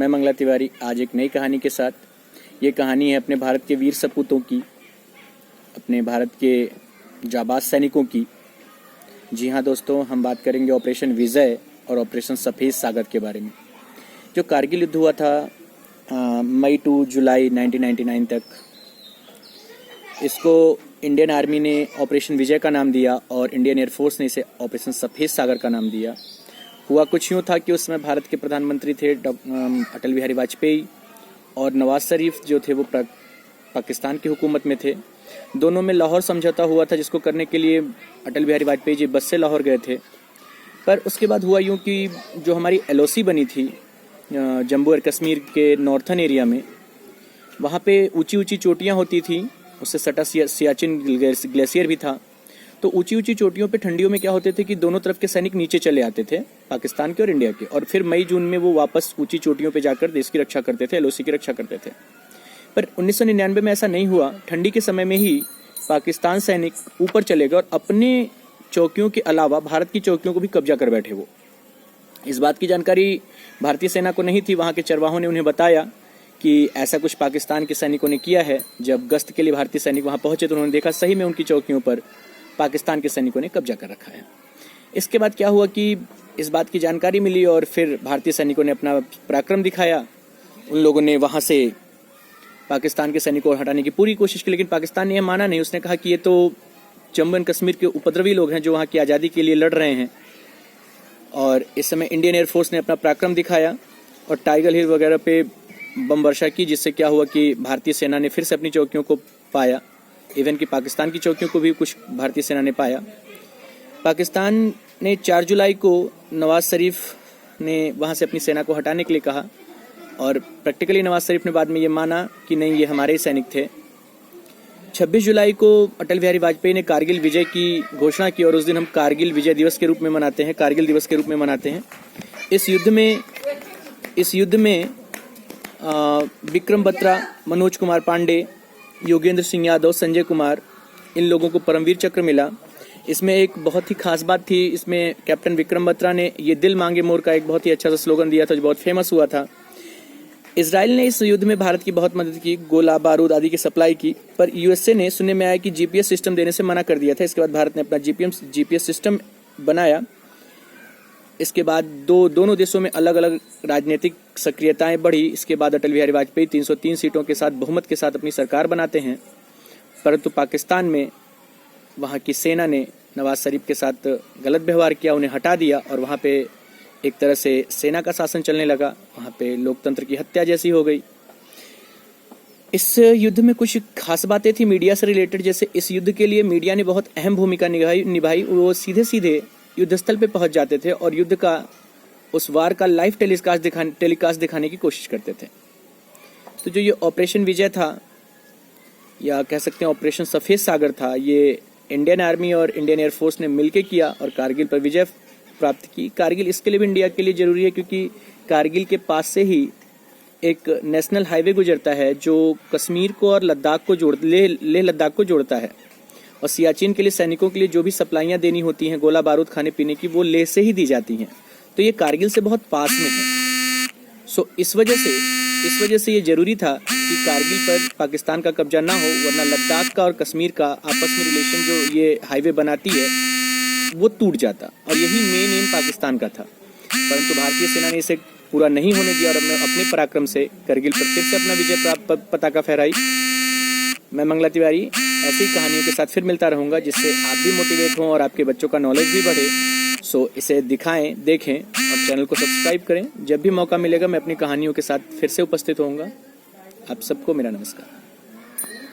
मैं मंगला तिवारी आज एक नई कहानी के साथ। ये कहानी है अपने भारत के वीर सपूतों की, अपने भारत के जाबाज सैनिकों की। जी हाँ दोस्तों, हम बात करेंगे ऑपरेशन विजय और ऑपरेशन सफ़ेद सागर के बारे में। जो कारगिल युद्ध हुआ था मई टू जुलाई 1999 तक, इसको इंडियन आर्मी ने ऑपरेशन विजय का नाम दिया और इंडियन एयरफोर्स ने इसे ऑपरेशन सफ़ेद सागर का नाम दिया। हुआ कुछ यूँ था कि उस समय भारत के प्रधानमंत्री थे अटल बिहारी वाजपेयी, और नवाज शरीफ जो थे वो पाकिस्तान की हुकूमत में थे। दोनों में लाहौर समझौता हुआ था, जिसको करने के लिए अटल बिहारी वाजपेयी जी बस से लाहौर गए थे। पर उसके बाद हुआ यूँ कि जो हमारी LOC बनी थी जम्मू और कश्मीर के नॉर्थन एरिया में, वहाँ पे ऊंची ऊंची चोटियाँ होती थी, उससे सटा सियाचिन ग्लेशियर भी था। तो ऊंची ऊंची चोटियों पे ठंडियों में क्या होते थे कि दोनों तरफ के सैनिक नीचे चले आते थे, पाकिस्तान के और इंडिया के, और फिर मई जून में वो वापस ऊंची चोटियों पे जाकर देश की रक्षा करते थे, LOC की रक्षा करते थे। पर 1999 में ऐसा नहीं हुआ। ठंडी के समय में ही पाकिस्तान सैनिक ऊपर चले गए और अपने चौकियों के अलावा भारत की चौकियों को भी कब्जा कर बैठे। वो इस बात की जानकारी भारतीय सेना को नहीं थी। वहाँ के चरवाहों ने उन्हें बताया कि ऐसा कुछ पाकिस्तान के सैनिकों ने किया है। जब गश्त के लिए भारतीय सैनिक वहाँ पहुंचे तो उन्होंने देखा सही में उनकी चौकियों पर पाकिस्तान के सैनिकों ने कब्जा कर रखा है। इसके बाद क्या हुआ कि इस बात की जानकारी मिली और फिर भारतीय सैनिकों ने अपना पराक्रम दिखाया। उन लोगों ने वहाँ से पाकिस्तान के सैनिकों को हटाने की पूरी कोशिश की, लेकिन पाकिस्तान ने यह माना नहीं। उसने कहा कि ये तो जम्मू एंड कश्मीर के उपद्रवी लोग हैं जो वहाँ की आज़ादी के लिए लड़ रहे हैं। और इस समय इंडियन एयरफोर्स ने अपना पराक्रम दिखाया और टाइगर हिल वगैरह पे बम वर्षा की, जिससे क्या हुआ कि भारतीय सेना ने फिर से अपनी चौकियों को पाया। इवन कि पाकिस्तान की चौकियों को भी कुछ भारतीय सेना ने पाया। पाकिस्तान ने 4 जुलाई को नवाज शरीफ ने वहाँ से अपनी सेना को हटाने के लिए कहा, और प्रैक्टिकली नवाज शरीफ ने बाद में ये माना कि नहीं, ये हमारे ही सैनिक थे। 26 जुलाई को अटल बिहारी वाजपेयी ने कारगिल विजय की घोषणा की, और उस दिन हम कारगिल विजय दिवस के रूप में मनाते हैं, कारगिल दिवस के रूप में मनाते हैं। इस युद्ध में विक्रम बत्रा, मनोज कुमार पांडे, योगेंद्र सिंह यादव, संजय कुमार, इन लोगों को परमवीर चक्र मिला। इसमें एक बहुत ही खास बात थी, इसमें कैप्टन विक्रम बत्रा ने ये दिल मांगे मोर का एक बहुत ही अच्छा सा स्लोगन दिया था जो बहुत फेमस हुआ था। इजराइल ने इस युद्ध में भारत की बहुत मदद की, गोला बारूद आदि की सप्लाई की, पर USA ने सुनने में आया कि GPS सिस्टम देने से मना कर दिया था। इसके बाद भारत ने अपना GPS सिस्टम बनाया। इसके बाद दोनों देशों में अलग अलग राजनीतिक सक्रियताएं बढ़ी। इसके बाद अटल बिहारी वाजपेयी 303 सीटों के साथ बहुमत के साथ अपनी सरकार बनाते हैं, परंतु पाकिस्तान में वहाँ की सेना ने नवाज शरीफ के साथ गलत व्यवहार किया, उन्हें हटा दिया, और वहाँ पे एक तरह से सेना का शासन चलने लगा। वहाँ पे लोकतंत्र की हत्या जैसी हो गई। इस युद्ध में कुछ खास बातें थी मीडिया से रिलेटेड, जैसे इस युद्ध के लिए मीडिया ने बहुत अहम भूमिका निभाई। वो सीधे सीधे युद्धस्थल पे पहुंच जाते थे और युद्ध का, उस वार का लाइव टेलीकास्ट दिखाने की कोशिश करते थे। तो जो ये ऑपरेशन विजय था, या कह सकते हैं ऑपरेशन सफ़ेद सागर था, ये इंडियन आर्मी और इंडियन एयरफोर्स ने मिलकर किया और कारगिल पर विजय प्राप्त की। कारगिल इसके लिए भी इंडिया के लिए ज़रूरी है क्योंकि कारगिल के पास से ही एक नेशनल हाईवे गुजरता है जो कश्मीर को और लद्दाख को लेह लद्दाख को जोड़ता है, और सियाचिन के लिए सैनिकों के लिए जो भी सप्लाइयाँ देनी होती हैं, गोला बारूद खाने पीने की, वो लेह से ही दी जाती हैं। तो ये कारगिल से बहुत पास में है। सो इस वजह से ये जरूरी था कि कारगिल पर पाकिस्तान का कब्जा ना हो, वरना लद्दाख का और कश्मीर का आपस में रिलेशन जो ये हाईवे बनाती है वो टूट जाता, और यही मेन एम पाकिस्तान का था। परंतु भारतीय सेना ने इसे पूरा नहीं होने दिया और अपने पराक्रम से कारगिल पर फिर से अपना विजय पताका फहराई। मैं मंगला तिवारी ऐसी कहानियों के साथ फिर मिलता रहूँगा, जिससे आप भी मोटिवेट हों और आपके बच्चों का नॉलेज भी बढ़े। सो इसे दिखाएं, देखें और चैनल को सब्सक्राइब करें। जब भी मौका मिलेगा मैं अपनी कहानियों के साथ फिर से उपस्थित होऊंगा। आप सबको मेरा नमस्कार।